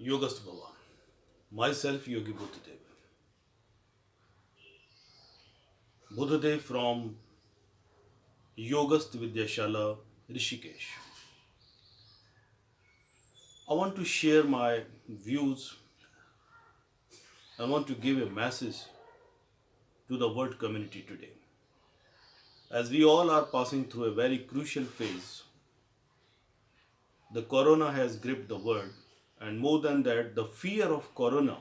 Yogasth Bhava. Myself, Yogi BuddhaDeva. BuddhaDeva from Yogasth Vidyashala, Rishikesh. I want to share my views. I want to give a message to the world community today. As we all are passing through a very crucial phase, the corona has gripped the world, and more than that, the fear of corona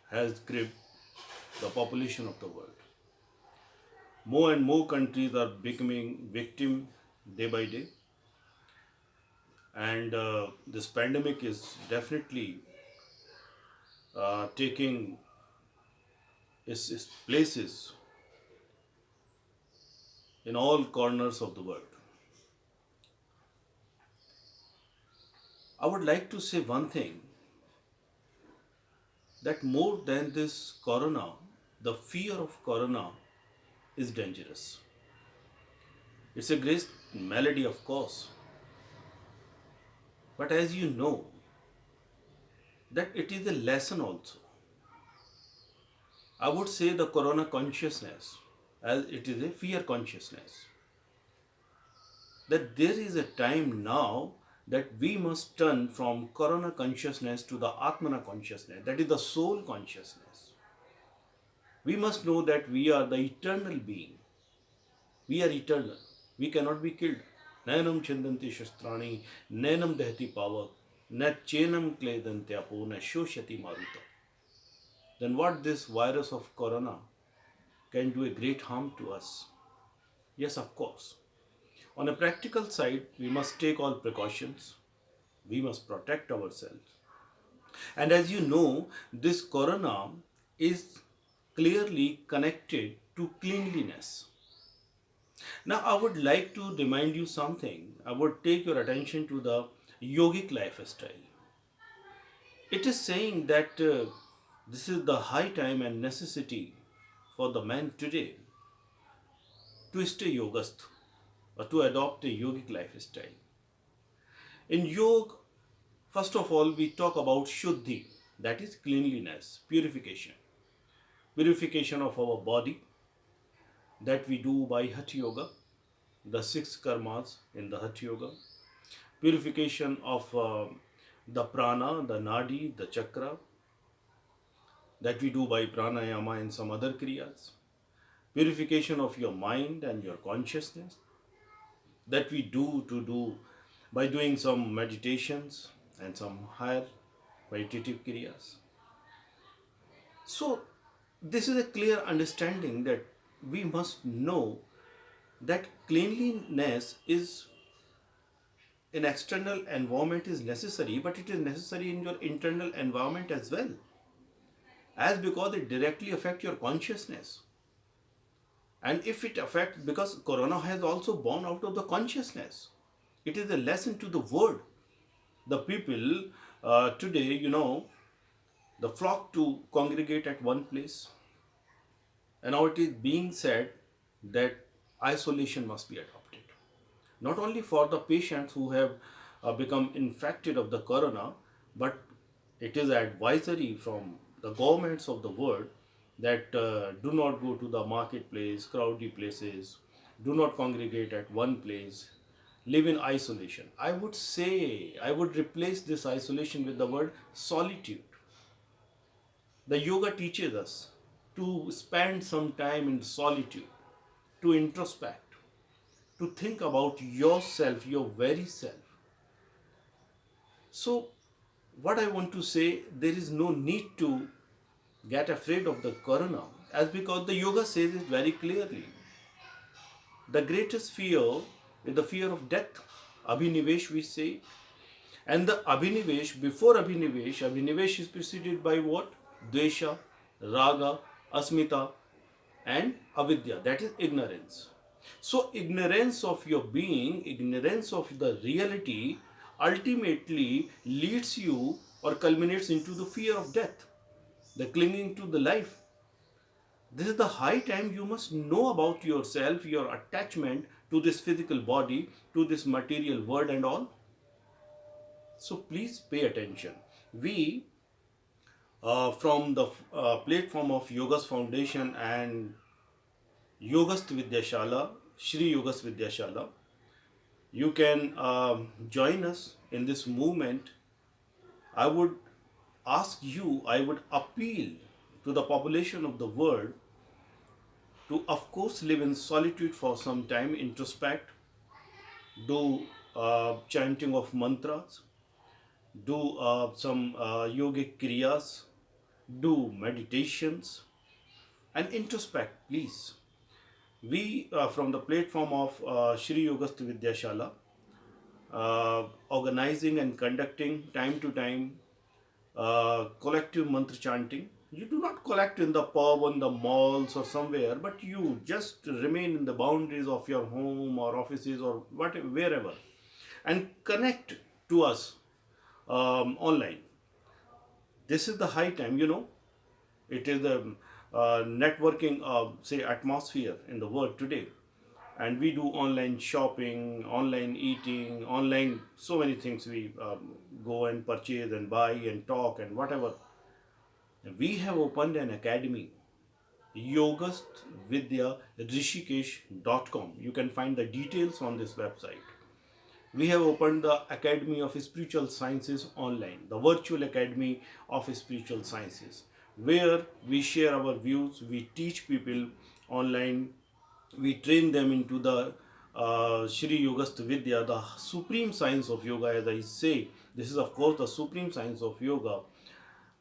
has gripped the population of the world. More and more countries are becoming victim day by day, and this pandemic is definitely taking its places in all corners of the world. I would like to say one thing, that more than this corona, the fear of corona is dangerous. It's a great malady, of course, but as you know, that it is a lesson also. I would say the corona consciousness, as it is a fear consciousness, that there is a time now that we must turn from corona consciousness to the Aatmana consciousness, that is the soul consciousness. We must know that we are the eternal being. We are eternal. We cannot be killed. Nayanam chindanti shastrani, nayanam dehati pavak, na chenam kledantyapo, na shoshati maruta. Then what this virus of corona can do a great harm to us? Yes, of course. On a practical side, we must take all precautions. We must protect ourselves. And as you know, this corona is clearly connected to cleanliness. Now, I would like to remind you something. I would take your attention to the yogic lifestyle. It is saying that this is the high time and necessity for the man today to stay yogast or to adopt a yogic lifestyle. In yoga, first of all, we talk about shuddhi, that is cleanliness, purification. Purification of our body, that we do by Hatha Yoga, the six karmas in the Hatha Yoga. Purification of the prana, the nadi, the chakra, that we do by pranayama and some other kriyas. Purification of your mind and your consciousness, that we do by doing some meditations and some higher meditative kriyas. So this is a clear understanding that we must know that cleanliness is in external environment is necessary, but it is necessary in your internal environment as well, as because it directly affects your consciousness. And if it affects, because corona has also born out of the consciousness, it is a lesson to the world. The people today, the flock to congregate at one place, and now it is being said that isolation must be adopted. Not only for the patients who have become infected of the corona, but it is advisory from the governments of the world that do not go to the marketplace, crowded places, do not congregate at one place, live in isolation. I would say, I would replace this isolation with the word solitude. The yoga teaches us to spend some time in solitude, to introspect, to think about yourself, your very self. So, what I want to say, there is no need to get afraid of the corona, as because the yoga says it very clearly. The greatest fear is the fear of death. Abhinivesh, we say. And the Abhinivesh, before Abhinivesh, Abhinivesh is preceded by what? Dvesha, Raga, Asmita, and Avidya, that is ignorance. So, ignorance of your being, ignorance of the reality, ultimately leads you or culminates into the fear of death, the clinging to the life. This is the high time you must know about yourself, your attachment to this physical body, to this material world and all. So please pay attention. We, from the platform of Yoga's Foundation and Yogasth Vidyashala, Shri Yogasth Vidyashala, you can join us in this movement. I would ask you, I would appeal to the population of the world to, of course, live in solitude for some time, introspect, do chanting of mantras, do some yogic kriyas, do meditations, and introspect, please. We, from the platform of Shri Yogasth Vidyashala, organizing and conducting time to time collective mantra chanting. You do not collect in the pub, on the malls, or somewhere, but you just remain in the boundaries of your home or offices or whatever, wherever, and connect to us online. This is the high time, it is the networking, say, atmosphere in the world today. And we do online shopping, online eating, online so many things. We go and purchase and buy and talk and whatever. We have opened an academy, Yogasth Vidya Rishikesh.com. You can find the details on this website. We have opened the Academy of Spiritual Sciences online, the virtual Academy of Spiritual Sciences, where we share our views, we teach people online, we train them into the Shri Yogasth Vidya, the supreme science of yoga, as I say. This is, of course, the supreme science of yoga.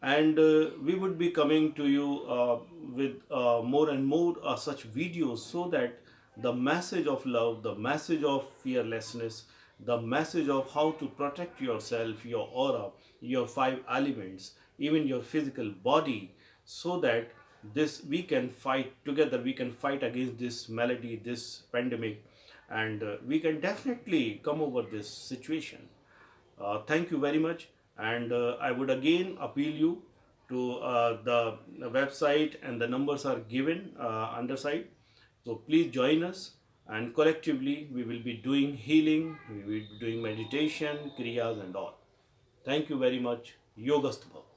And we would be coming to you with more and more such videos, so that the message of love, the message of fearlessness, the message of how to protect yourself, your aura, your five elements, even your physical body, so that this we can fight together, we can fight against this malady, this pandemic, and we can definitely come over this situation. Thank you very much, and I would again appeal you to the website, and the numbers are given underside. So please join us, and collectively we will be doing healing, we will be doing meditation, kriyas, and all. Thank you very much. Yogasth Bhav.